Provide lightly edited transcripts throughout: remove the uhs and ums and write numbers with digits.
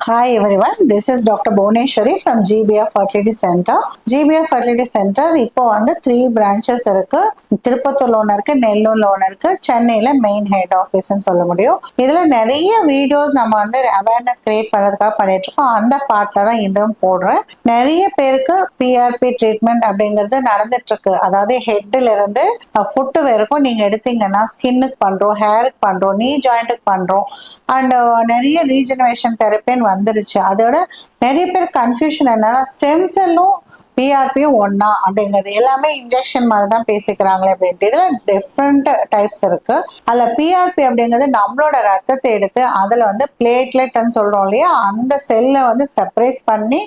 Hi everyone, this is Dr. Bhuneshwari from GBF Fertility Center. GBF Fertility Center இப்போ வந்து 3 branches இருக்கு. திருப்பத்தூர்ல ஒன்று இருக்கு, நெல்லூர்ல ஒன்று இருக்கு, சென்னையில மெயின் ஹெட் ஆஃபீஸ்ன்னு சொல்ல முடியும். இதுல நிறைய வீடியோஸ் நம்ம வந்து அவேர்னஸ் கிரியேட் பண்றதுக்காக பண்ணிட்டு இருக்கோம். அந்த பார்ட்ல தான் இதுவும் போடுறேன். நிறைய பேருக்கு பிஆர்பி ட்ரீட்மெண்ட் அப்படிங்கிறது நடந்துட்டு இருக்கு. அதாவது ஹெட்ல இருந்து ஃபுட் வரைக்கும் நீங்க எடுத்தீங்கன்னா ஸ்கின்னுக்கு பண்றோம், ஹேருக்கு பண்றோம், நீ ஜாயிண்ட்டுக்கு பண்றோம் அண்ட் நிறைய ரீஜெனரேஷன் தெரப்பின்னு வந்துருச்சு. அதோட நிறைய பேர் கன்ஃபியூஷன் என்னன்னா ஸ்டெம் செல்லும் பிஆர்பியும் ஒன்னா அப்படிங்கிறது எல்லாமே இன்ஜெக்ஷன் மாதிரி தான் பேசிக்கிறாங்களே அப்படின்ட்டு. இதுல டிஃப்ரெண்ட் டைப்ஸ் இருக்கு. அதுல பிஆர்பி அப்படிங்கிறது நம்மளோட ரத்தத்தை எடுத்து அதுல வந்து பிளேட்லெட்னு சொல்றோம் இல்லையா, அந்த செல்லை வந்து செப்பரேட் பண்ணி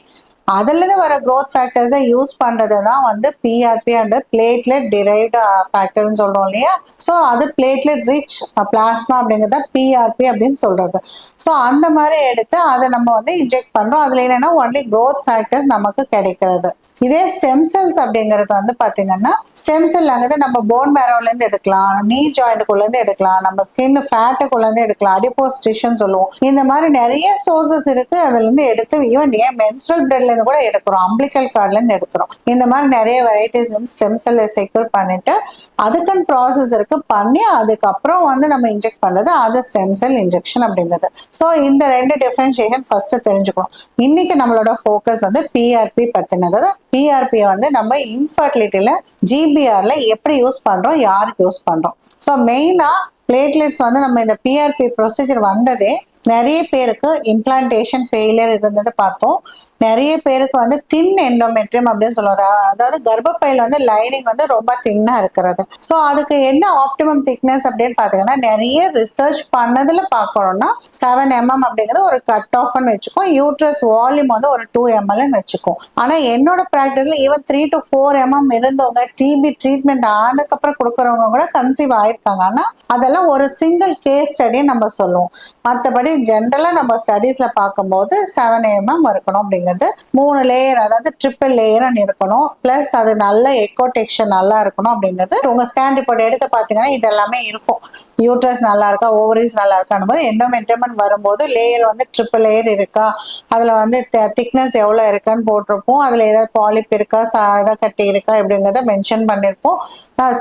அதுல இருந்து வர க்ரோத் ஃபேக்டர்ஸை யூஸ் பண்றது தான் வந்து பிஆர்பி அண்ட் பிளேட்லெட் டிரைவ்டு ஃபேக்டர்னு சொல்றோம் இல்லையா. ஸோ அது பிளேட்லெட் ரிச் பிளாஸ்மா அப்படிங்கிறத பிஆர்பி அப்படின்னு சொல்றது. ஸோ அந்த மாதிரி எடுத்து அதை நம்ம வந்து இன்ஜெக்ட் பண்றோம். அதுல என்னன்னா ஒன்லி க்ரோத் ஃபேக்டர்ஸ் நமக்கு கிடைக்கிறது. இதே ஸ்டெம் செல்ஸ் அப்படிங்கிறது வந்து பாத்தீங்கன்னா ஸ்டெம் செல்ங்கிறது நம்ம போன் மேரோல இருந்து எடுக்கலாம், நீ ஜாயிண்ட்டுக்குள்ள இருந்து எடுக்கலாம், நம்ம ஸ்கின் ஃபேட்டுக்குள்ள இருந்து எடுக்கலாம், அடிப்போஸ் டிஷ்யூன்னு சொல்லுவோம். இந்த மாதிரி நிறைய சோர்சஸ் இருக்கு. அதுல இருந்து எடுத்து ஈவன் ஏன் மென்ஸ்ட்ரல் பிளட்ல இருந்து கூட எடுக்கிறோம், அம்பிளிக்கல் கார்ட்ல இருந்து எடுக்கிறோம். இந்த மாதிரி நிறைய வெரைட்டிஸ் வந்து ஸ்டெம் செல்லை செக்யூர் பண்ணிட்டு அதுக்குன்னு ப்ராசஸ் இருக்கு, பண்ணி அதுக்கப்புறம் வந்து நம்ம இன்ஜெக்ட் பண்றது அது ஸ்டெம் செல் இன்ஜெக்ஷன் அப்படிங்கிறது. ஸோ இந்த ரெண்டு டிஃபரன்ஷியேஷன் ஃபர்ஸ்ட் தெரிஞ்சுக்கணும். இன்னைக்கு நம்மளோட ஃபோக்கஸ் வந்து பிஆர்பி பத்தினது. பிஆர்பியை வந்து நம்ம இன்ஃபர்டிலிட்டியில ஜிபிஆர்ல எப்படி யூஸ் பண்றோம், யாருக்கு யூஸ் பண்றோம். ஸோ மெயினா பிளேட்லெட்ஸ் வந்து நம்ம இந்த பிஆர்பி ப்ரொசீஜர் வந்ததே நிறைய பேருக்கு இம்ப்ளான்டேஷன் ஃபெயிலியர் இருந்ததை பார்த்தோம். நிறைய பேருக்கு வந்து தின் எண்டோமெட்ரியம் அப்படின்னு சொல்லுவாங்க. அதாவது கர்ப்பப்பையில வந்து லைனிங் வந்து ரொம்ப தின்னா இருக்கிறது. ஸோ அதுக்கு என்ன ஆப்டிமம் திக்னஸ் அப்படின்னு பார்த்தீங்கன்னா நிறைய ரிசர்ச் பண்ணதுல பார்க்கணும்னா 7 mm அப்படிங்கிறது ஒரு கட் ஆஃப்னு வச்சுக்கோ. யூட்ரஸ் வால்யூம் வந்து ஒரு 2 ml வச்சுக்கோ. ஆனா என்னோட ப்ராக்டிஸ்ல ஈவன் 3 to 4 mm இருந்தவங்க டிபி ட்ரீட்மெண்ட் ஆனதுக்கப்புறம் கொடுக்குறவங்க கூட கன்சீவ் ஆயிருக்காங்க. ஆனா அதெல்லாம் ஒரு சிங்கிள் கேஸ் ஸ்டடி நம்ம சொல்லுவோம். மற்றபடி ஜென்ரலா நம்ம ஸ்டடீஸ்ல பார்க்கும்போது 7 mm இருக்கணும் அப்படிங்கிறது. 3 லேயர் அதாவது ட்ரிபிள் லேயர் இருக்கணும். பிளஸ் அது நல்ல எக்கோ டெக்ஸ்சர் நல்லா இருக்கணும் அப்படிங்கிறது. உங்க ஸ்கேன் ரிப்போர்ட் எடுத்து பார்த்தீங்கன்னா இது எல்லாமே இருக்கும். யூட்ரஸ் நல்லா இருக்கா, ஓவரிஸ் நல்லா இருக்கான்னு போது எண்டோமெட்ரியம் வரும்போது லேயர் வந்து ட்ரிபிள் லேயர் இருக்கா, அதுல வந்து திக்னஸ் எவ்வளவு இருக்கான்னு போட்டிருப்போம். அதுல ஏதாவது பாலிப் இருக்கா, ஏதாவது கட்டி இருக்கா அப்படிங்கிறத மென்ஷன் பண்ணிருப்போம்.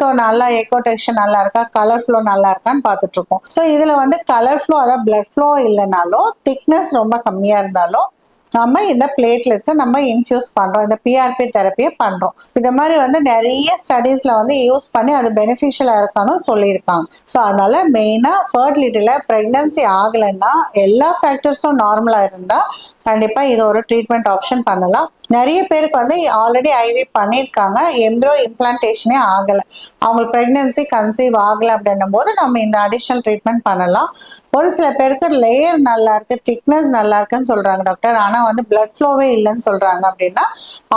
ஸோ நல்லா எக்கோ டெக்ஸ்சர் நல்லா இருக்கா, கலர் ஃப்ளோ நல்லா இருக்கான்னு பார்த்துட்டு இருக்கோம். ஸோ இதுல வந்து கலர் ஃப்ளோ அதாவது பிளட் ஃப்ளோ இல்லைனாலும் திக்னஸ் ரொம்ப கம்மியா இருந்தாலும் நம்ம இந்த பிளேட்லெட்ஸை நம்ம இன்ஃபியூஸ் பண்றோம், இந்த பிஆர்பி தெரப்பியை பண்றோம். இந்த மாதிரி வந்து நிறைய ஸ்டடீஸ்ல வந்து யூஸ் பண்ணி அது பெனிஃபிஷியலா இருக்கான்னு சொல்லியிருக்காங்க. ஸோ அதனால மெயினா ஃபர்டிலிட்டியில பிரெக்னன்சி ஆகலைன்னா எல்லா ஃபேக்டர்ஸும் நார்மலா இருந்தா கண்டிப்பா இது ஒரு ட்ரீட்மெண்ட் ஆப்ஷன் பண்ணலாம். நிறைய பேருக்கு வந்து ஆல்ரெடி ஐவி பண்ணியிருக்காங்க, எம்ப்ரோ இம்ப்ளான்டேஷனே ஆகலை, அவங்களுக்கு பிரெக்னன்சி கன்சீவ் ஆகலை அப்படின்னும் போது நம்ம இந்த அடிஷனல் ட்ரீட்மெண்ட் பண்ணலாம். ஒரு சில பேருக்கு லேயர் நல்லா இருக்கு, திக்னஸ் நல்லா இருக்குன்னு சொல்றாங்க டாக்டர், ஆனா வந்து பிளட் ஃப்ளோவே இல்லைன்னு சொல்றாங்க அப்படின்னா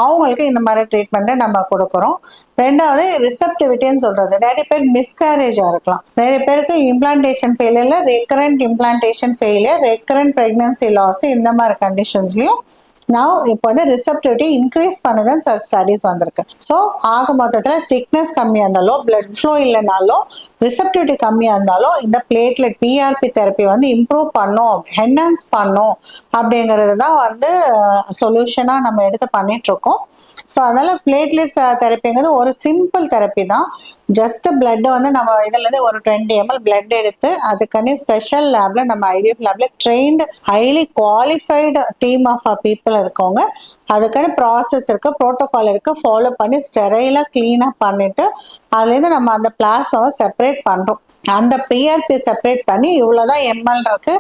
அவங்களுக்கு இந்த மாதிரி ட்ரீட்மெண்ட்டை நம்ம கொடுக்குறோம். ரெண்டாவது ரிசப்டிவிட்டின்னு சொல்றது, நிறைய பேர் மிஸ்கேரேஜா இருக்கலாம், நிறைய பேருக்கு இம்ப்ளான்டேஷன் ஃபெயிலியர்ல recurrent implantation failure, recurrent pregnancy loss, இந்த மாதிரி கண்டிஷன்ஸ்லயும் நான் இப்போ வந்து ரிசப்டிவிட்டி இன்க்ரீஸ் பண்ணுதான் ஸ்டடீஸ் வந்திருக்கு. ஸோ ஆக மொத்தத்தில் திக்னஸ் கம்மியாக இருந்தாலும் பிளட் ஃப்ளோ இல்லைனாலும் ரிசப்டிவிட்டி கம்மியாக இருந்தாலும் இந்த பிளேட்லெட் பிஆர்பி தெரப்பி வந்து இம்ப்ரூவ் பண்ணும், என்ஹான்ஸ் பண்ணும் அப்படிங்கிறது தான் வந்து சொல்யூஷனாக நம்ம எடுத்து பண்ணிட்டு இருக்கோம். ஸோ அதனால பிளேட்லெட்ஸ் தெரப்பிங்கிறது ஒரு சிம்பிள் தெரப்பி தான். ஜஸ்ட் பிளட் வந்து நம்ம இதுல இருந்து ஒரு 20 ml பிளட் எடுத்து அதுக்கான ஸ்பெஷல் லேப்ல நம்ம ஐவிஎஃப் லேப்ல trained highly qualified team of people இருக்கவங்க, அதுக்கான ப்ராசஸ் இருக்கு, ப்ரோட்டோகால் இருக்கு, ஃபாலோ பண்ணி ஸ்டெரைலா கிளீனா பண்ணிட்டு அதுலேருந்து நம்ம அந்த பிளாஸ்மாவை செப்பரேட் பண்றோம். அந்த பிஆர்பி செப்பரேட் பண்ணி இவ்வளவுதான் எம்எல் இருக்கு,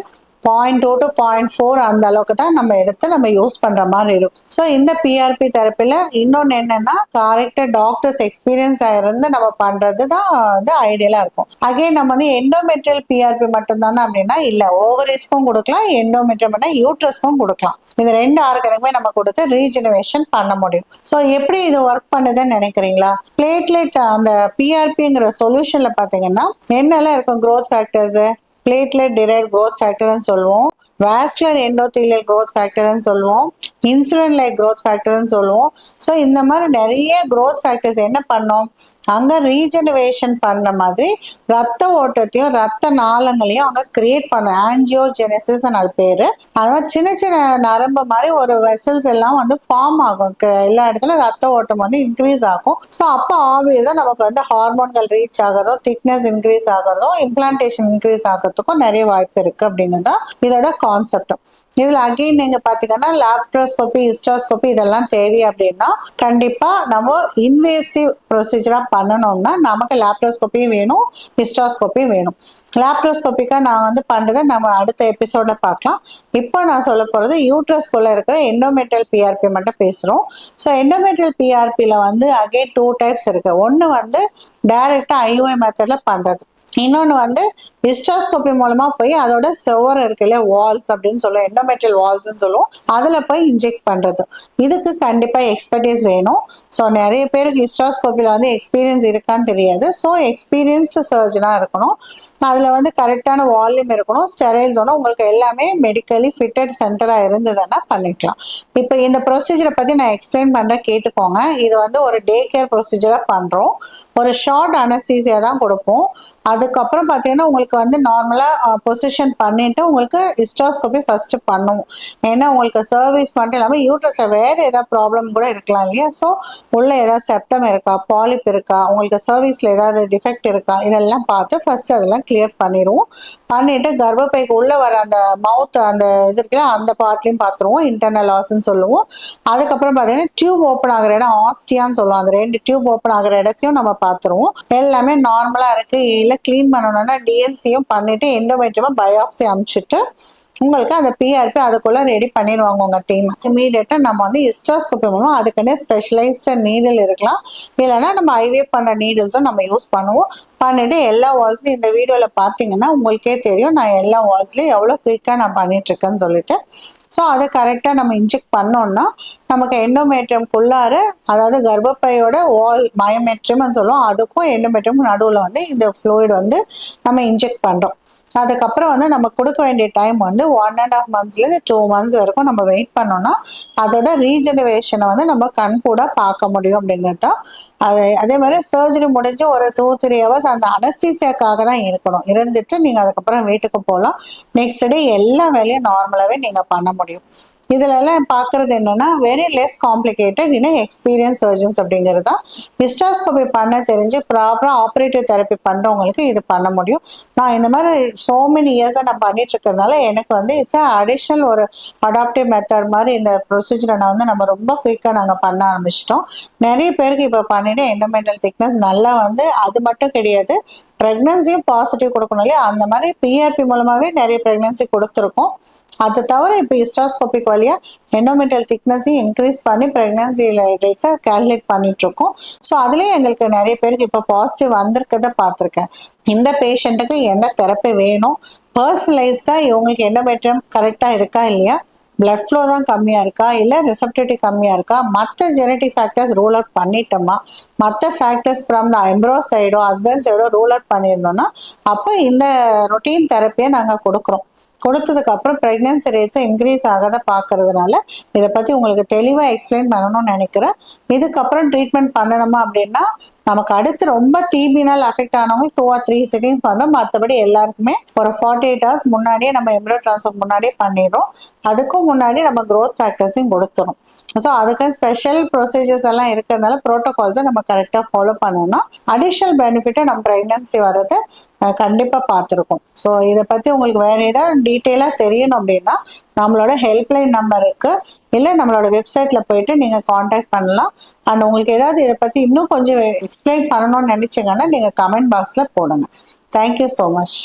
0.2 to 0.4 அந்த அளவுக்கு தான் நம்ம எடுத்து நம்ம யூஸ் பண்ற மாதிரி இருக்கும். ஸோ இந்த பிஆர்பி தெரப்பில இன்னொன்னு என்னன்னா கரெக்டா டாக்டர்ஸ் எக்ஸ்பீரியன்ஸ் இருந்து நம்ம பண்றது தான் வந்து ஐடியலா இருக்கும். அகைன் நம்ம வந்து எண்டோமெட்ரியல் பிஆர்பி மட்டும் தானே அப்படின்னா இல்ல, ஓவரிஸ்க்கும் கொடுக்கலாம், எண்டோமெட்ரியம் யூட்ரஸ்க்கும் கொடுக்கலாம். இது 2 ஆர்கனுக்குமே நம்ம கொடுத்து ரீஜெனரேஷன் பண்ண முடியும். ஸோ எப்படி இது ஒர்க் பண்ணுதுன்னு நினைக்கிறீங்களா? பிளேட்லெட் அந்த பிஆர்பிங்கிற சொல்யூஷன்ல பாத்தீங்கன்னா என்னெல்லாம் இருக்கும், growth factors, platelet derived growth factorன்னு சொல்லுவோம், வாஸ்குலர் எண்டோதீலியல் growth factorன்னு சொல்லுவோம், இன்சுலின் லைக் க்ரோத் ஃபேக்டர்னு சொல்லுவோம். ஸோ இந்த மாதிரி நிறைய க்ரோத் ஃபேக்டர்ஸ் என்ன பண்ணோம், அங்கே ரீஜெனரேஷன் பண்ணுற மாதிரி ரத்த ஓட்டத்தையும் ரத்த நாளங்களையும் அங்கே கிரியேட் பண்ணும். ஆன்ஜியோஜெனசிஸ் அது பேர். அதாவது சின்ன சின்ன நரம்பு மாதிரி ஒரு வெசல்ஸ் எல்லாம் வந்து ஃபார்ம் ஆகும். எல்லா இடத்துல ரத்த ஓட்டம் வந்து இன்க்ரீஸ் ஆகும். ஸோ அப்போ ஆப்வியஸாக நமக்கு வந்து ஹார்மோன்கள் ரீச் ஆகிறதோ, திக்னஸ் இன்க்ரீஸ் ஆகிறதோ, இம்ப்ளான்டேஷன் இன்க்ரீஸ் ஆகிறதுக்கும் நிறைய வாய்ப்பு இருக்கு அப்படிங்கிறது தான் இதோட கான்செப்ட். இதுல அகைன் நீங்க பாத்தீங்கன்னா லாப்ரோஸ்கோபி, ஹிஸ்டாஸ்கோபி இதெல்லாம் தேவை அப்படின்னா கண்டிப்பா நம்ம இன்வேசிவ் ப்ரொசீஜரா பண்ணணும்னா நமக்கு லாப்ரோஸ்கோப்பியும் வேணும், ஹிஸ்டாஸ்கோப்பியும் வேணும். லாப்ரோஸ்கோபிக்கா நான் வந்து பண்றதை நம்ம அடுத்த எபிசோட்ல பார்க்கலாம். இப்போ நான் சொல்ல போறது யூட்ரஸ்குள்ள இருக்கிற எண்டோமெட்ரியல் பிஆர்பி மட்டும் பேசுறோம். ஸோ எண்டோமெட்ரியல் பிஆர்பியில வந்து அகைன் 2 டைப்ஸ் இருக்கு. ஒன்று வந்து டைரக்டா ஐஓஐ மெத்தட்ல பண்றது, இன்னொன்று வந்து ஹிஸ்டாஸ்கோபி மூலமா போய் அதோட சுவர் இருக்கு இல்லையா, வால்ஸ் அப்படின்னு சொல்லுவோம், எண்டோமெட்ரியல் வால்ஸ்ன்னு சொல்லுவோம், அதுல போய் இன்ஜெக்ட் பண்றது. இதுக்கு கண்டிப்பா எக்ஸ்பர்டீஸ் வேணும். ஸோ நிறைய பேருக்கு ஹிஸ்டாஸ்கோபியில வந்து எக்ஸ்பீரியன்ஸ் இருக்கான்னு தெரியாது. ஸோ எக்ஸ்பீரியன்ஸ்டு சர்ஜனா இருக்கணும், அதுல வந்து கரெக்டான வால்யூம் இருக்கணும், ஸ்டெரைல் ஜோனும் உங்களுக்கு எல்லாமே மெடிக்கலி ஃபிட்டட் சென்டரா இருந்ததுன்னா பண்ணிக்கலாம். இப்போ இந்த ப்ரொசீஜரை பத்தி நான் எக்ஸ்பிளைன் பண்றேன், கேட்டுக்கோங்க. இது வந்து ஒரு டே கேர் ப்ரொசீஜரா பண்றோம். ஒரு ஷார்ட் அனஸ்தீசியா தான் கொடுப்போம். அதுக்கப்புறம் பார்த்தீங்கன்னா உங்களுக்கு வந்து நார்மலாக பொசிஷன் பண்ணிட்டு உங்களுக்கு ஹிஸ்டாஸ்கோபி ஃபர்ஸ்ட் பண்ணுவோம். ஏன்னா உங்களுக்கு சர்விக்ஸ் மட்டும் இல்லாமல் யூட்ரஸில் வேறு ஏதாவது ப்ராப்ளம் கூட இருக்கலாம் இல்லையா. ஸோ உள்ள ஏதாவது செப்டம் இருக்கா, பாலிப் இருக்கா, உங்களுக்கு சர்விக்ஸில் ஏதாவது டிஃபெக்ட் இருக்கா, இதெல்லாம் பார்த்து ஃபர்ஸ்ட் அதெல்லாம் கிளியர் பண்ணிடுவோம். பண்ணிட்டு கர்ப்பப்பைக்கு உள்ள வர அந்த மவுத் அந்த இது இருக்குல்ல அந்த பார்ட்லையும் பார்த்துருவோம், இன்டர்னல் லாஸ்ன்னு சொல்லுவோம். அதுக்கப்புறம் பார்த்தீங்கன்னா டியூப் ஓப்பன் ஆகிற இடம் ஆஸ்டியான்னு சொல்லுவோம், அந்த 2 டியூப் ஓப்பன் ஆகிற இடத்தையும் நம்ம பார்த்துருவோம். எல்லாமே நார்மலாக இருக்கு, இல்லை கிளீன் பண்ணணும்னா டிஎன்சியும் பண்ணிட்டு எண்டோமெட்ரியமா பயாப்சி அனுப்பிச்சிட்டு உங்களுக்கு அந்த பிஆர்பி அதுக்குள்ள ரெடி பண்ணிடுவாங்க உங்க டீம். இமீடியட்டா நம்ம வந்து ஹிஸ்டாஸ்கோபி மூலம் அதுக்குன்னே ஸ்பெஷலைஸ்டு நீடில் இருக்கலாம், இல்லைன்னா நம்ம ஐவிஎஃப் பண்ண நீடில்ஸும் நம்ம யூஸ் பண்ணுவோம். பண்ணிட்டு எல்லா வால்ஸ்லையும் இந்த வீடியோல பார்த்தீங்கன்னா உங்களுக்கே தெரியும் நான் எல்லா வால்ஸ்லையும் எவ்வளோ குயிக்காக நான் பண்ணிட்டு இருக்கேன்னு சொல்லிட்டு. ஸோ அதை கரெக்டாக நம்ம இன்ஜெக்ட் பண்ணோம்னா நமக்கு எண்டோமெட்ரியம்குள்ளார, அதாவது கர்ப்பப்பையோட வால் மயோமெட்ரியம்னு சொல்லுவோம், அதுக்கும் எண்டோமெட்ரியம் நடுவில் வந்து இந்த ஃப்ளூயிட் வந்து நம்ம இன்ஜெக்ட் பண்ணுறோம். அதுக்கப்புறம் வந்து நம்ம கொடுக்க வேண்டிய டைம் வந்து 1.5 monthsலேருந்து 2 months வரைக்கும் நம்ம வெயிட் பண்ணோம்னா அதோட ரீஜெனரேஷனை வந்து நம்ம கண் கூட பார்க்க முடியும் அப்படிங்கிறது தான். அதே மாதிரி சர்ஜரி முடிஞ்சு ஒரு 2-3 hours அந்த அனஸ்தீசியாக்காக தான் இருக்கணும், இருந்துட்டு நீங்கள் அதுக்கப்புறம் வீட்டுக்கு போகலாம். நெக்ஸ்ட் டே எல்லா வேலையும் நார்மலாகவே நீங்கள் பண்ண முடியும். இதுல எல்லாம் பார்க்கறது என்னன்னா வெரி லெஸ் காம்ப்ளிகேட்டட் இன்னும் எக்ஸ்பீரியன்ஸ் சர்ஜன்ஸ் அப்படிங்கிறது தான். ஹிஸ்டாஸ்கோபி பண்ண தெரிஞ்சு ப்ராப்பராக ஆப்ரேட்டிவ் தெரப்பி பண்ணுறவங்களுக்கு இது பண்ண முடியும். நான் இந்த மாதிரி சோ மெனி இயர்ஸாக நான் பண்ணிட்டு இருக்கிறதுனால எனக்கு வந்து இட்ஸ் அடிஷ்னல் ஒரு அடாப்டிவ் மெத்தட் மாதிரி இந்த ப்ரொசீஜரை நான் வந்து நம்ம ரொம்ப குயிக்காக நாங்கள் பண்ண ஆரம்பிச்சிட்டோம். நிறைய பேருக்கு இப்போ பண்ணிட்டு எண்டோமெட்ரியல் திக்னஸ் நல்லா வந்து அது மட்டும் கிடையாது, ப்ரெக்னன்சியும் பாசிட்டிவ் கொடுக்கணும் இல்லையா, அந்த மாதிரி பிஆர்பி மூலமாகவே நிறைய ப்ரெக்னன்சி கொடுத்துருக்கோம். அது தவிர இப்போ ஹிஸ்டாஸ்கோபிக் வழியா எண்டோமெட்ரியல் திக்னஸையும் இன்க்ரீஸ் பண்ணி ப்ரெக்னன்சி ரேட்ஸை கேல்குலேட் பண்ணிட்டு இருக்கோம். ஸோ அதுலேயே எங்களுக்கு நிறைய பேருக்கு இப்போ பாசிட்டிவ் வந்திருக்கதை பார்த்துருக்கேன். இந்த பேஷண்ட்டுக்கு எந்த தெரப்பி வேணும், பர்சனலைஸ்டாக இவங்களுக்கு எண்டோமெட்ரியம் கரெக்டாக இருக்கா இல்லையா, பிளட் ஃப்ளோ தான் கம்மியாக இருக்கா, இல்லை ரிசப்டிவிட்டி கம்மியாக இருக்கா, மற்ற ஜெனட்டிக் ஃபேக்டர்ஸ் ரூல் அவுட் பண்ணிட்டோமா, மற்ற ஃபேக்டர்ஸ் ஃப்ரம் த எம்ப்ரோ சைடோ ஹஸ்பண்ட் சைடோ ரூல் அவுட் பண்ணியிருந்தோம்னா அப்போ இந்த ரொட்டீன் தெரப்பியை நாங்கள் கொடுக்குறோம். கொடுத்ததுக்கு அப்புறம் ப்ரெக்னன்சி ரேட்ஸை இன்க்ரீஸ் ஆகாத பார்க்கறதுனால இதை பற்றி உங்களுக்கு தெளிவாக எக்ஸ்பிளைன் பண்ணணும்னு நினைக்கிறேன். இதுக்கப்புறம் ட்ரீட்மெண்ட் பண்ணணுமா அப்படின்னா நமக்கு அடுத்து ரொம்ப டிபினால் அஃபெக்ட் ஆனவங்க 2 or 3 settings பண்ணுறோம். மற்றபடி எல்லாருக்குமே ஒரு 48 hours முன்னாடியே நம்ம எம்ப்ரோ ட்ரான்ஸ்ஃபர் முன்னாடியே பண்ணிடுறோம். அதுக்கும் முன்னாடி நம்ம க்ரோத் ஃபேக்டர்ஸையும் கொடுத்துரும். ஸோ அதுக்கு ஸ்பெஷல் ப்ரொசீஜர்ஸ் எல்லாம் இருக்கிறதுனால ப்ரோட்டோகால்ஸை நம்ம கரெக்டாக ஃபாலோ பண்ணோம்னா அடிஷ்னல் பெனிஃபிட்டை நம்ம ப்ரெக்னன்சி வர்றதை கண்டிப்பாக பார்த்துருக்கோம். ஸோ இதை பற்றி உங்களுக்கு வேறு ஏதாவது டீட்டெயிலாக தெரியணும் அப்படின்னா நம்மளோட ஹெல்ப்லைன் நம்பர் இருக்குது, இல்லை நம்மளோட வெப்சைட்டில் போயிட்டு நீங்கள் காண்டாக்ட் பண்ணலாம். அண்ட் உங்களுக்கு ஏதாவது இதை பற்றி இன்னும் கொஞ்சம் எக்ஸ்பிளைன் பண்ணணும்னு நினச்சிங்கன்னா நீங்கள் கமெண்ட் பாக்ஸில் போடுங்க. Thank you so much.